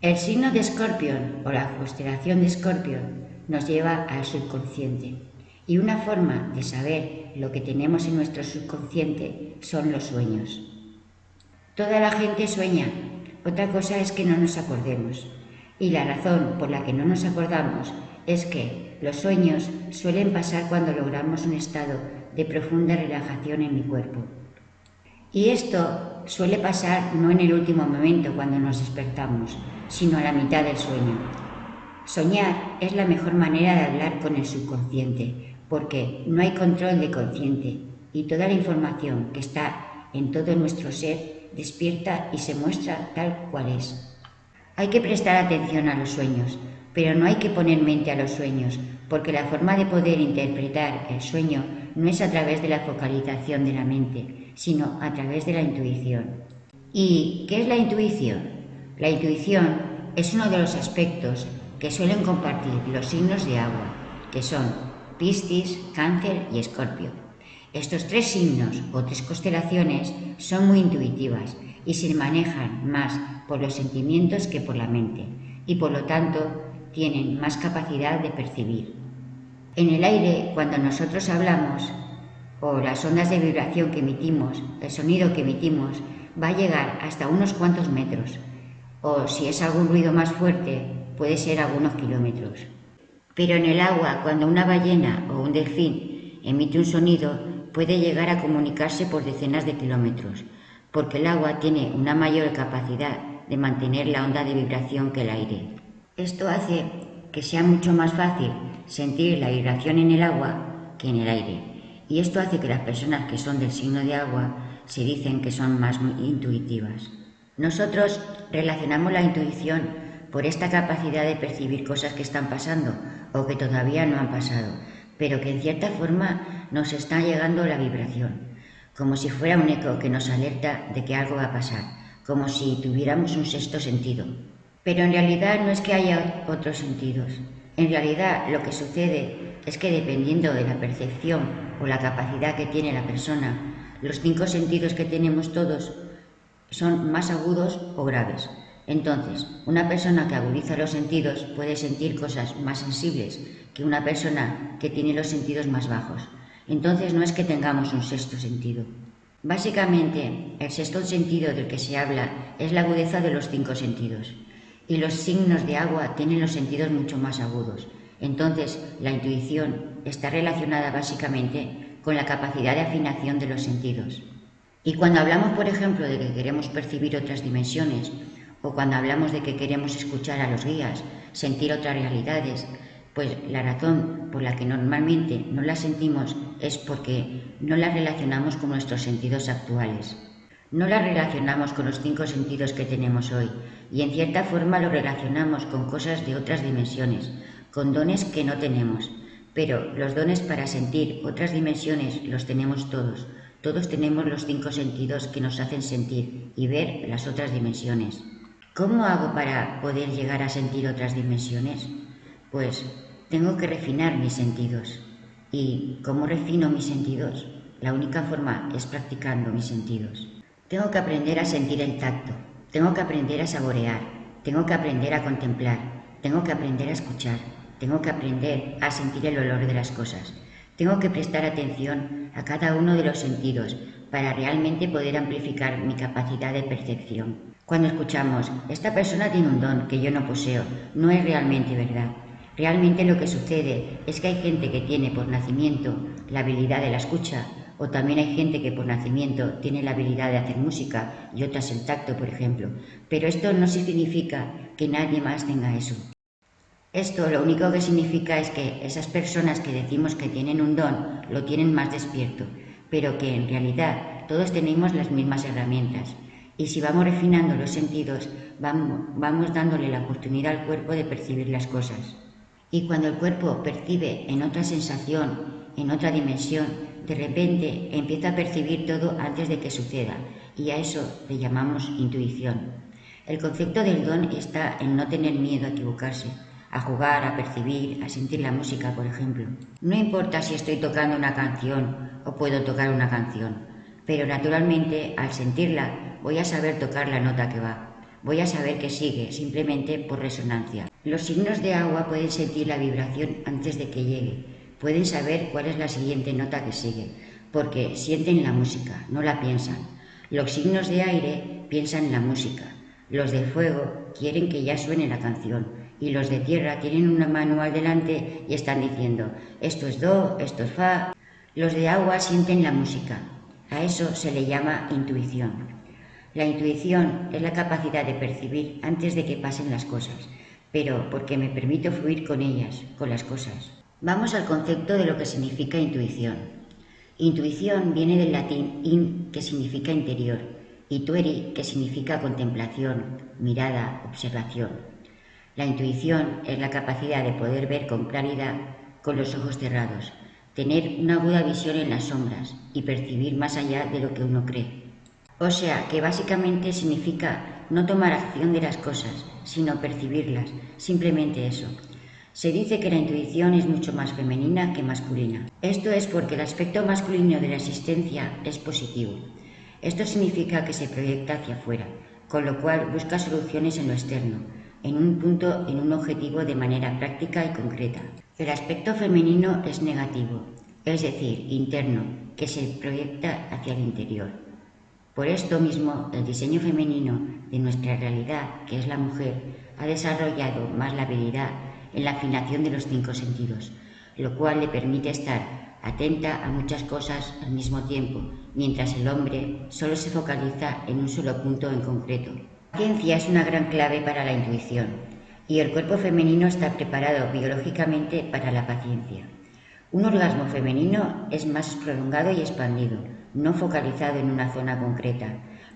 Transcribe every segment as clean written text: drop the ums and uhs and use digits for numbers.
El signo de Escorpio o la constelación de Escorpio nos lleva al subconsciente y una forma de saber lo que tenemos en nuestro subconsciente son los sueños. Toda la gente sueña, otra cosa es que no nos acordemos y la razón por la que no nos acordamos es que los sueños suelen pasar cuando logramos un estado de profunda relajación en mi cuerpo. Y esto suele pasar no en el último momento cuando nos despertamos, sino a la mitad del sueño. Soñar es la mejor manera de hablar con el subconsciente, porque no hay control de consciente y toda la información que está en todo nuestro ser despierta y se muestra tal cual es. Hay que prestar atención a los sueños, pero no hay que poner mente a los sueños, porque la forma de poder interpretar el sueño no es a través de la focalización de la mente, sino a través de la intuición. ¿Y qué es la intuición? La intuición es uno de los aspectos que suelen compartir los signos de agua, que son Piscis, Cáncer y Escorpio. Estos tres signos o tres constelaciones son muy intuitivas y se manejan más por los sentimientos que por la mente, y por lo tanto tienen más capacidad de percibir. En el aire, cuando nosotros hablamos, o las ondas de vibración que emitimos, el sonido que emitimos, va a llegar hasta unos cuantos metros, o si es algún ruido más fuerte, puede ser algunos kilómetros. Pero en el agua, cuando una ballena o un delfín emite un sonido, puede llegar a comunicarse por decenas de kilómetros, porque el agua tiene una mayor capacidad de mantener la onda de vibración que el aire. Esto hace que sea mucho más fácil sentir la vibración en el agua que en el aire, y esto hace que las personas que son del signo de agua se dicen que son más intuitivas. Nosotros relacionamos la intuición por esta capacidad de percibir cosas que están pasando o que todavía no han pasado, pero que en cierta forma nos está llegando la vibración, como si fuera un eco que nos alerta de que algo va a pasar, como si tuviéramos un sexto sentido. Pero en realidad no es que haya otros sentidos. En realidad lo que sucede es que dependiendo de la percepción o la capacidad que tiene la persona, los 5 sentidos que tenemos todos son más agudos o graves. Entonces, una persona que agudiza los sentidos puede sentir cosas más sensibles que una persona que tiene los sentidos más bajos. Entonces no es que tengamos un sexto sentido. Básicamente, el sexto sentido del que se habla es la agudeza de los 5 sentidos. Y los signos de agua tienen los sentidos mucho más agudos. Entonces, la intuición está relacionada básicamente con la capacidad de afinación de los sentidos. Y cuando hablamos, por ejemplo, de que queremos percibir otras dimensiones, o cuando hablamos de que queremos escuchar a los guías, sentir otras realidades, pues la razón por la que normalmente no las sentimos es porque no las relacionamos con nuestros sentidos actuales. No las relacionamos con los 5 sentidos que tenemos hoy y en cierta forma lo relacionamos con cosas de otras dimensiones, con dones que no tenemos. Pero los dones para sentir otras dimensiones los tenemos todos. Todos tenemos los 5 sentidos que nos hacen sentir y ver las otras dimensiones. ¿Cómo hago para poder llegar a sentir otras dimensiones? Pues tengo que refinar mis sentidos. ¿Y cómo refino mis sentidos? La única forma es practicando mis sentidos. Tengo que aprender a sentir el tacto, tengo que aprender a saborear, tengo que aprender a contemplar, tengo que aprender a escuchar, tengo que aprender a sentir el olor de las cosas. Tengo que prestar atención a cada uno de los sentidos para realmente poder amplificar mi capacidad de percepción. Cuando escuchamos, esta persona tiene un don que yo no poseo, no es realmente verdad. Realmente lo que sucede es que hay gente que tiene por nacimiento la habilidad de la escucha, o también hay gente que por nacimiento tiene la habilidad de hacer música y otras el tacto, por ejemplo. Pero esto no significa que nadie más tenga eso. Esto lo único que significa es que esas personas que decimos que tienen un don lo tienen más despierto, pero que en realidad todos tenemos las mismas herramientas. Y si vamos refinando los sentidos, vamos dándole la oportunidad al cuerpo de percibir las cosas. Y cuando el cuerpo percibe en otra sensación, en otra dimensión, de repente empieza a percibir todo antes de que suceda, y a eso le llamamos intuición. El concepto del don está en no tener miedo a equivocarse, a jugar, a percibir, a sentir la música, por ejemplo. No importa si estoy tocando una canción o puedo tocar una canción, pero naturalmente al sentirla voy a saber tocar la nota que va. voy a saber que sigue, simplemente por resonancia. Los signos de agua pueden sentir la vibración antes de que llegue, pueden saber cuál es la siguiente nota que sigue, porque sienten la música, no la piensan. Los signos de aire piensan en la música, los de fuego quieren que ya suene la canción, y los de tierra tienen un manual delante y están diciendo, esto es do, esto es fa. Los de agua sienten la música, a eso se le llama intuición. La intuición es la capacidad de percibir antes de que pasen las cosas, pero porque me permito fluir con ellas, con las cosas. Vamos al concepto de lo que significa intuición. Intuición viene del latín in, que significa interior, y tueri, que significa contemplación, mirada, observación. La intuición es la capacidad de poder ver con claridad con los ojos cerrados, tener una aguda visión en las sombras y percibir más allá de lo que uno cree. O sea, que básicamente significa no tomar acción de las cosas, sino percibirlas, simplemente eso. Se dice que la intuición es mucho más femenina que masculina. Esto es porque el aspecto masculino de la existencia es positivo. Esto significa que se proyecta hacia afuera, con lo cual busca soluciones en lo externo, en un punto, en un objetivo de manera práctica y concreta. El aspecto femenino es negativo, es decir, interno, que se proyecta hacia el interior. Por esto mismo, el diseño femenino de nuestra realidad, que es la mujer, ha desarrollado más la habilidad en la afinación de los 5 sentidos, lo cual le permite estar atenta a muchas cosas al mismo tiempo, mientras el hombre solo se focaliza en un solo punto en concreto. La paciencia es una gran clave para la intuición, y el cuerpo femenino está preparado biológicamente para la paciencia. Un orgasmo femenino es más prolongado y expandido, no focalizado en una zona concreta.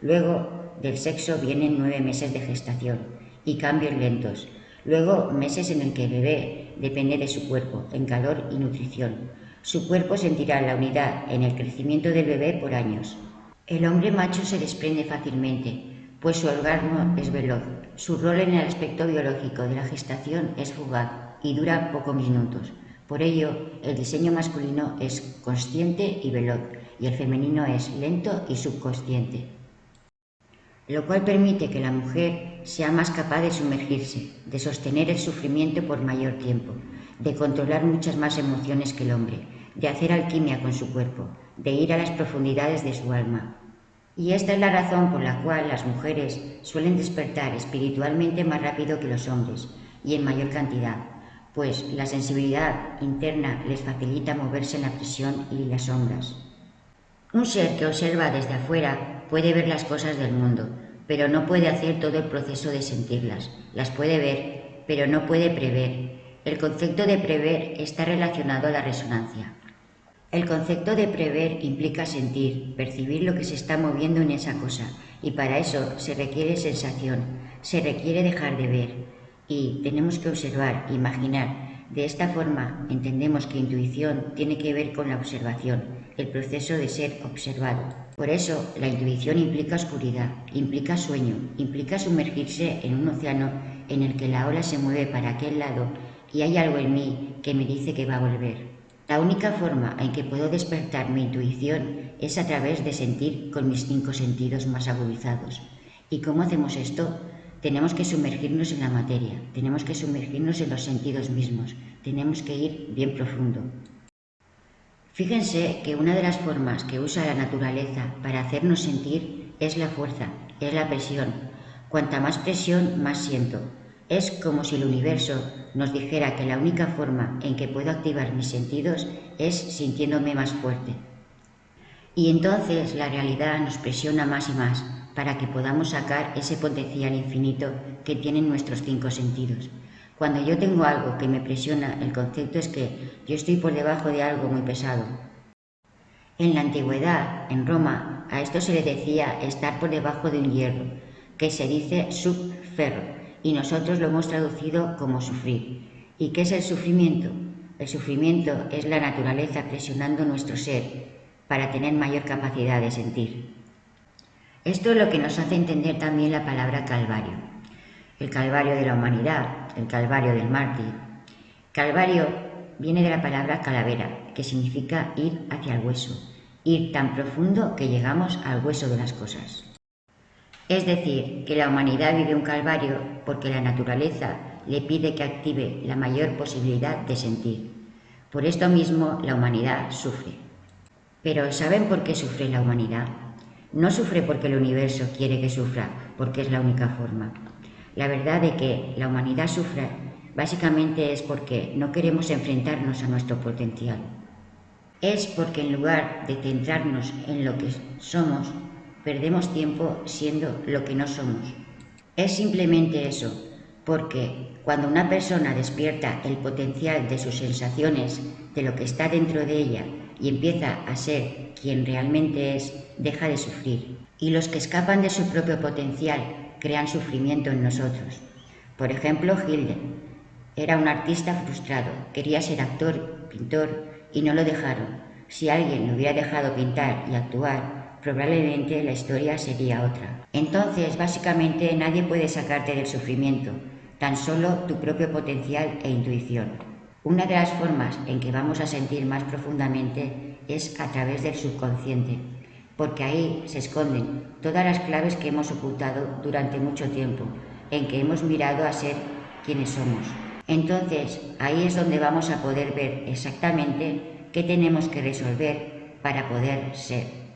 Luego del sexo vienen 9 meses de gestación y cambios lentos. Luego meses en el que el bebé depende de su cuerpo, en calor y nutrición. Su cuerpo sentirá la unidad en el crecimiento del bebé por años. El hombre macho se desprende fácilmente, pues su orgasmo es veloz. Su rol en el aspecto biológico de la gestación es fugaz y dura pocos minutos. Por ello, el diseño masculino es consciente y veloz, y el femenino es lento y subconsciente, lo cual permite que la mujer sea más capaz de sumergirse, de sostener el sufrimiento por mayor tiempo, de controlar muchas más emociones que el hombre, de hacer alquimia con su cuerpo, de ir a las profundidades de su alma. Y esta es la razón por la cual las mujeres suelen despertar espiritualmente más rápido que los hombres y en mayor cantidad, pues la sensibilidad interna les facilita moverse en la presión y las sombras. Un ser que observa desde afuera puede ver las cosas del mundo, pero no puede hacer todo el proceso de sentirlas. Las puede ver, pero no puede prever. El concepto de prever está relacionado a la resonancia. El concepto de prever implica sentir, percibir lo que se está moviendo en esa cosa, y para eso se requiere sensación, se requiere dejar de ver, y tenemos que observar, imaginar. De esta forma entendemos que intuición tiene que ver con la observación, el proceso de ser observado. Por eso la intuición implica oscuridad, implica sueño, implica sumergirse en un océano en el que la ola se mueve para aquel lado y hay algo en mí que me dice que va a volver. La única forma en que puedo despertar mi intuición es a través de sentir con mis 5 sentidos más agudizados. ¿Y cómo hacemos esto? Tenemos que sumergirnos en la materia, tenemos que sumergirnos en los sentidos mismos, tenemos que ir bien profundo. Fíjense que una de las formas que usa la naturaleza para hacernos sentir es la fuerza, es la presión. Cuanta más presión, más siento. Es como si el universo nos dijera que la única forma en que puedo activar mis sentidos es sintiéndome más fuerte. Y entonces la realidad nos presiona más y más para que podamos sacar ese potencial infinito que tienen nuestros 5 sentidos. Cuando yo tengo algo que me presiona, el concepto es que yo estoy por debajo de algo muy pesado. En la antigüedad, en Roma, a esto se le decía estar por debajo de un hierro, que se dice sub ferro, y nosotros lo hemos traducido como sufrir. ¿Y qué es el sufrimiento? El sufrimiento es la naturaleza presionando nuestro ser para tener mayor capacidad de sentir. Esto es lo que nos hace entender también la palabra calvario. El calvario de la humanidad, el calvario del mártir. Calvario viene de la palabra calavera, que significa ir hacia el hueso, ir tan profundo que llegamos al hueso de las cosas. Es decir, que la humanidad vive un calvario porque la naturaleza le pide que active la mayor posibilidad de sentir. Por esto mismo la humanidad sufre. Pero ¿saben por qué sufre la humanidad? No sufre porque el universo quiere que sufra, porque es la única forma. La verdad de que la humanidad sufra básicamente es porque no queremos enfrentarnos a nuestro potencial. Es porque en lugar de centrarnos en lo que somos, perdemos tiempo siendo lo que no somos. Es simplemente eso, porque cuando una persona despierta el potencial de sus sensaciones, de lo que está dentro de ella, y empieza a ser quien realmente es, deja de sufrir. Y los que escapan de su propio potencial crean sufrimiento en nosotros. Por ejemplo, Hilde era un artista frustrado, quería ser actor, pintor, y no lo dejaron. Si alguien lo hubiera dejado pintar y actuar, probablemente la historia sería otra. Entonces, básicamente, nadie puede sacarte del sufrimiento, tan solo tu propio potencial e intuición. Una de las formas en que vamos a sentir más profundamente es a través del subconsciente, porque ahí se esconden todas las claves que hemos ocultado durante mucho tiempo, en que hemos mirado a ser quienes somos. Entonces, ahí es donde vamos a poder ver exactamente qué tenemos que resolver para poder ser.